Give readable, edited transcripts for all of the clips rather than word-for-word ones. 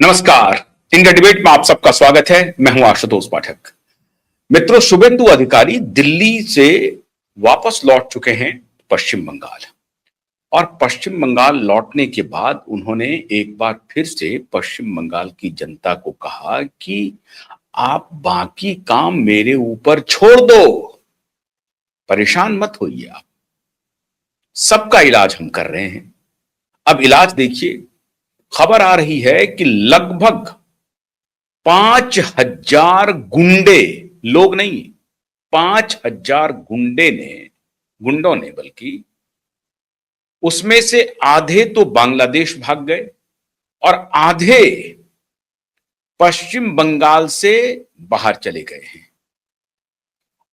नमस्कार। India debate में आप सबका स्वागत है। मैं हूं आशुतोष पाठक। मित्रों, शुभेंदु अधिकारी दिल्ली से वापस लौट चुके हैं पश्चिम बंगाल, और पश्चिम बंगाल लौटने के बाद उन्होंने एक बार फिर से पश्चिम बंगाल की जनता को कहा कि आप बाकी काम मेरे ऊपर छोड़ दो, परेशान मत होइए, आप सबका इलाज हम कर रहे हैं। अब इलाज देखिए, खबर आ रही है कि लगभग 5,000 गुंडे, लोग नहीं, 5,000 गुंडों ने बल्कि, उसमें से आधे तो बांग्लादेश भाग गए और आधे पश्चिम बंगाल से बाहर चले गए हैं।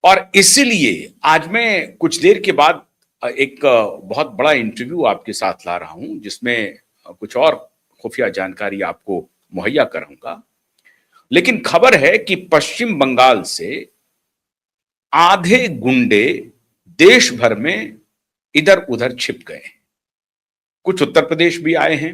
और इसलिए आज मैं कुछ देर के बाद एक बहुत बड़ा इंटरव्यू आपके साथ ला रहा हूं, जिसमें कुछ और खुफिया जानकारी आपको मुहैया कराऊंगा। लेकिन खबर है कि पश्चिम बंगाल से आधे गुंडे देश भर में इधर उधर छिप गए हैं। कुछ उत्तर प्रदेश भी आए हैं,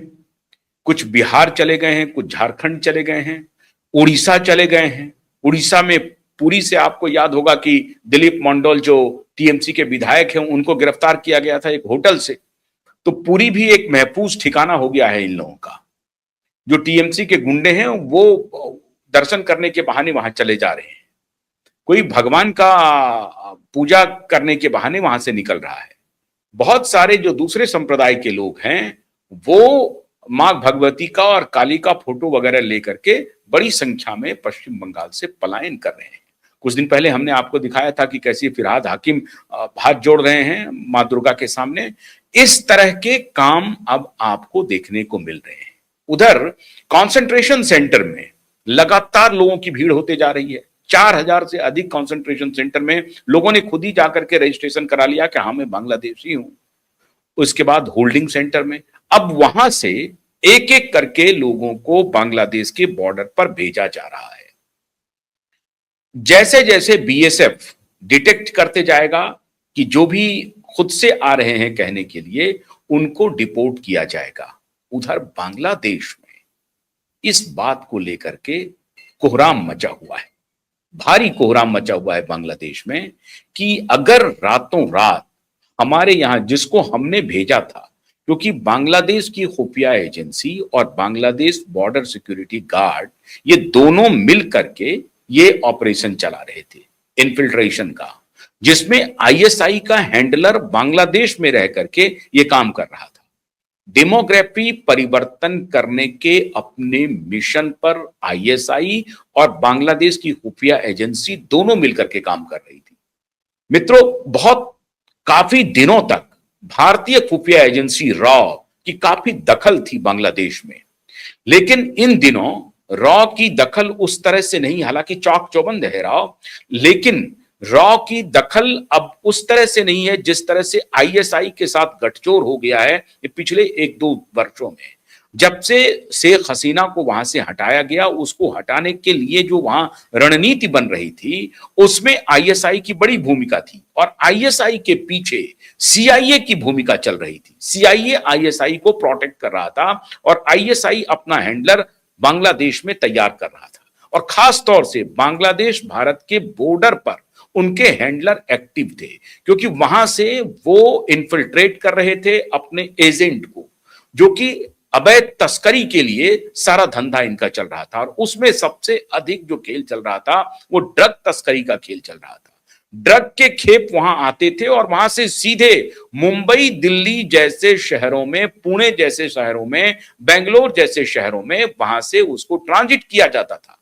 कुछ बिहार चले गए हैं, कुछ झारखंड चले गए हैं, उड़ीसा चले गए हैं। उड़ीसा में पुरी से आपको याद होगा कि दिलीप मंडल जो टीएमसी के विधायक हैं, उनको गिरफ्तार किया गया था एक होटल से। तो पुरी भी एक महफूज ठिकाना हो गया है इन लोगों का। जो टीएमसी के गुंडे हैं वो दर्शन करने के बहाने वहां चले जा रहे हैं, कोई भगवान का पूजा करने के बहाने वहां से निकल रहा है। बहुत सारे जो दूसरे संप्रदाय के लोग हैं वो मां भगवती का और काली का फोटो वगैरह लेकर के बड़ी संख्या में पश्चिम बंगाल से पलायन कर रहे हैं। कुछ दिन पहले हमने आपको दिखाया था कि कैसे फिरहाद हाकिम हाथ जोड़ रहे हैं मां दुर्गा के सामने। इस तरह के काम अब आपको देखने को मिल रहे हैं। उधर कंसंट्रेशन सेंटर में लगातार लोगों की भीड़ होते जा रही है। 4,000 से अधिक कंसंट्रेशन सेंटर में लोगों ने खुद ही जाकर के रजिस्ट्रेशन करा लिया कि हाँ मैं बांग्लादेशी हूं। उसके बाद होल्डिंग सेंटर में अब वहां से एक एक करके लोगों को बांग्लादेश के बॉर्डर पर भेजा जा रहा है। जैसे जैसे बीएसएफ डिटेक्ट करते जाएगा कि जो भी खुद से आ रहे हैं कहने के लिए, उनको डिपोर्ट किया जाएगा। उधर बांग्लादेश में इस बात को लेकर के कोहराम मचा हुआ है, भारी कोहराम मचा हुआ है बांग्लादेश में कि अगर रातों रात हमारे यहां जिसको हमने भेजा था, क्योंकि बांग्लादेश की खुफिया एजेंसी और बांग्लादेश बॉर्डर सिक्योरिटी गार्ड, ये दोनों मिल करके ये ऑपरेशन चला रहे थे इन्फिल्ट्रेशन का, जिसमें आईएसआई का हैंडलर बांग्लादेश में रह करके ये काम कर रहा था। डेमोग्राफी परिवर्तन करने के अपने मिशन पर आईएसआई और बांग्लादेश की खुफिया एजेंसी दोनों मिलकर के काम कर रही थी। मित्रों, काफी दिनों तक भारतीय खुफिया एजेंसी रॉ की काफी दखल थी बांग्लादेश में, लेकिन इन दिनों रॉ की दखल उस तरह से नहीं, हालांकि चौक चौबंद है रॉ, लेकिन रॉ की दखल अब उस तरह से नहीं है जिस तरह से आईएसआई के साथ गठजोड़ हो गया है पिछले 1-2 वर्षों में। जब से शेख हसीना को वहां से हटाया गया, उसको हटाने के लिए जो वहां रणनीति बन रही थी उसमें आईएसआई की बड़ी भूमिका थी, और आईएसआई के पीछे सीआईए की भूमिका चल रही थी। सीआईए आईएसआई को प्रोटेक्ट कर रहा था और आईएसआई अपना हैंडलर बांग्लादेश में तैयार कर रहा था, और खास तौर से बांग्लादेश भारत के बॉर्डर पर उनके हैंडलर एक्टिव थे, क्योंकि वहां से वो इन्फिल्ट्रेट कर रहे थे अपने एजेंट को, जो कि अवैध तस्करी के लिए सारा धंधा इनका चल रहा था। और उसमें सबसे अधिक जो खेल चल रहा था वो ड्रग तस्करी का खेल चल रहा था। ड्रग के खेप वहां आते थे और वहां से सीधे मुंबई, दिल्ली जैसे शहरों में, पुणे जैसे शहरों में, बेंगलोर जैसे शहरों में वहां से उसको ट्रांजिट किया जाता था।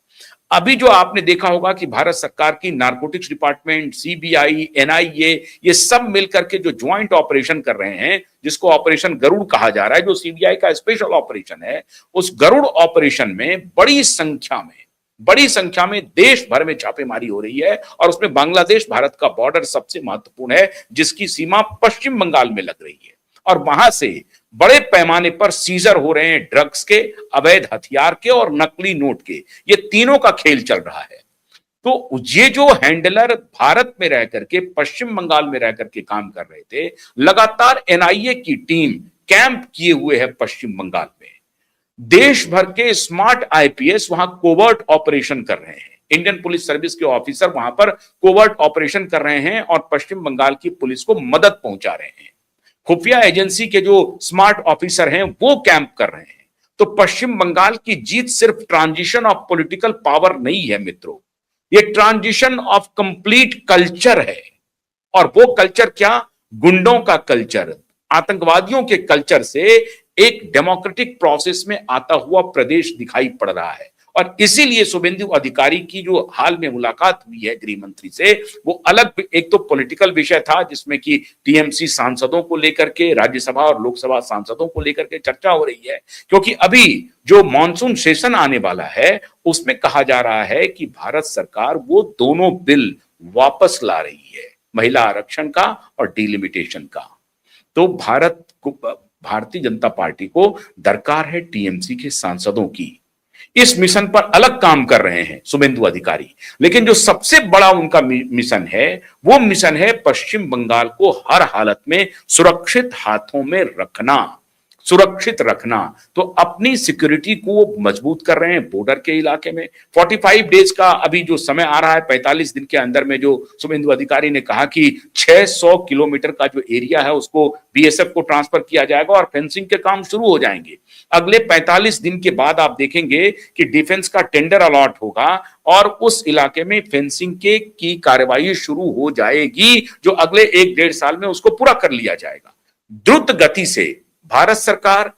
अभी जो आपने देखा होगा कि भारत सरकार की नारकोटिक्स डिपार्टमेंट, सीबीआई, एनआईए, ये सब मिलकर के जो ज्वाइंट ऑपरेशन कर रहे हैं, जिसको ऑपरेशन गरुड़ कहा जा रहा है, जो सीबीआई का स्पेशल ऑपरेशन है, उस गरुड़ ऑपरेशन में बड़ी संख्या में देश भर में छापेमारी हो रही है, और उसमें बांग्लादेश भारत का बॉर्डर सबसे महत्वपूर्ण है, जिसकी सीमा पश्चिम बंगाल में लग रही है, और वहां से बड़े पैमाने पर सीजर हो रहे हैं ड्रग्स के, अवैध हथियार के और नकली नोट के। ये तीनों का खेल चल रहा है। तो ये जो हैंडलर भारत में रह करके, पश्चिम बंगाल में रह करके काम कर रहे थे, लगातार एनआईए की टीम कैंप किए हुए है पश्चिम बंगाल में। देश भर के स्मार्ट आईपीएस वहां कोवर्ट ऑपरेशन कर रहे हैं। इंडियन पुलिस सर्विस के ऑफिसर वहां पर कोवर्ट ऑपरेशन कर रहे हैं और पश्चिम बंगाल की पुलिस को मदद पहुंचा रहे हैं। खुफिया एजेंसी के जो स्मार्ट ऑफिसर हैं वो कैंप कर रहे हैं। तो पश्चिम बंगाल की जीत सिर्फ ट्रांजिशन ऑफ पॉलिटिकल पावर नहीं है मित्रों, ये ट्रांजिशन ऑफ कंप्लीट कल्चर है। और वो कल्चर क्या? गुंडों का कल्चर, आतंकवादियों के कल्चर से एक डेमोक्रेटिक प्रोसेस में आता हुआ प्रदेश दिखाई पड़ रहा है। और इसीलिए शुभेंदु अधिकारी की जो हाल में मुलाकात हुई है गृह मंत्री से, वो अलग एक तो पॉलिटिकल विषय था जिसमें कि टीएमसी सांसदों को लेकर के, राज्यसभा और लोकसभा सांसदों को लेकर के चर्चा हो रही है, क्योंकि अभी जो मॉनसून सेशन आने वाला है उसमें कहा जा रहा है कि भारत सरकार वो दोनों बिल वापस ला रही है, महिला आरक्षण का और डिलिमिटेशन का। तो भारतीय जनता पार्टी को दरकार है टीएमसी के सांसदों की। इस मिशन पर अलग काम कर रहे हैं शुभेंदु अधिकारी, लेकिन जो सबसे बड़ा उनका मिशन है वो मिशन है पश्चिम बंगाल को हर हालत में सुरक्षित हाथों में रखना, सुरक्षित रखना। तो अपनी सिक्योरिटी को मजबूत कर रहे हैं बॉर्डर के इलाके में। 45 डेज का अभी जो समय आ रहा है, 45 दिन के अंदर में, जो शुभेंदु अधिकारी ने कहा कि 600 किलोमीटर का जो एरिया है उसको बीएसएफ को ट्रांसफर किया जाएगा और फेंसिंग के काम शुरू हो जाएंगे। अगले 45 दिन के बाद आप देखेंगे कि डिफेंस का टेंडर अलॉट होगा और उस इलाके में फेंसिंग की कार्यवाही शुरू हो जाएगी, जो अगले 1-1.5 साल में उसको पूरा कर लिया जाएगा। द्रुत गति से भारत सरकार,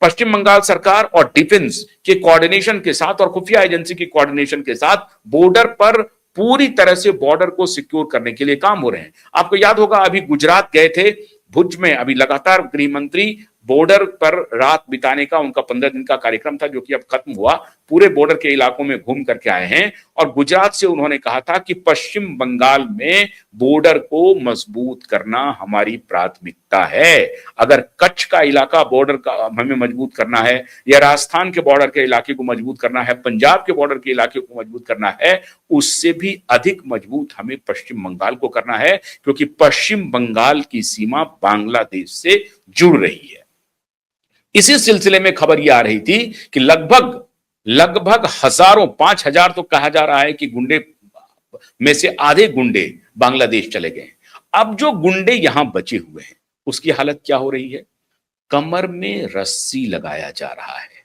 पश्चिम बंगाल सरकार और डिफेंस के कोऑर्डिनेशन के साथ और खुफिया एजेंसी की कोऑर्डिनेशन के साथ बॉर्डर पर पूरी तरह से बॉर्डर को सिक्योर करने के लिए काम हो रहे हैं। आपको याद होगा अभी गुजरात गए थे, भुज में अभी लगातार गृह मंत्री बॉर्डर पर रात बिताने का उनका 15 दिन का कार्यक्रम था, जो कि अब खत्म हुआ। पूरे बॉर्डर के इलाकों में घूम करके आए हैं और गुजरात से उन्होंने कहा था कि पश्चिम बंगाल में बॉर्डर को मजबूत करना हमारी प्राथमिकता है। अगर कच्छ का इलाका बॉर्डर का हमें मजबूत करना है, या राजस्थान के बॉर्डर के इलाके को मजबूत करना है, पंजाब के बॉर्डर के इलाके को मजबूत करना है, उससे भी अधिक मजबूत हमें पश्चिम बंगाल को करना है, क्योंकि पश्चिम बंगाल की सीमा बांग्लादेश से जुड़ रही है। इसी सिलसिले में खबर यह आ रही थी कि लगभग हजारों, 5,000 तो कहा जा रहा है कि गुंडे में से आधे गुंडे बांग्लादेश चले गए। अब जो गुंडे यहां बचे हुए हैं उसकी हालत क्या हो रही है? कमर में रस्सी लगाया जा रहा है।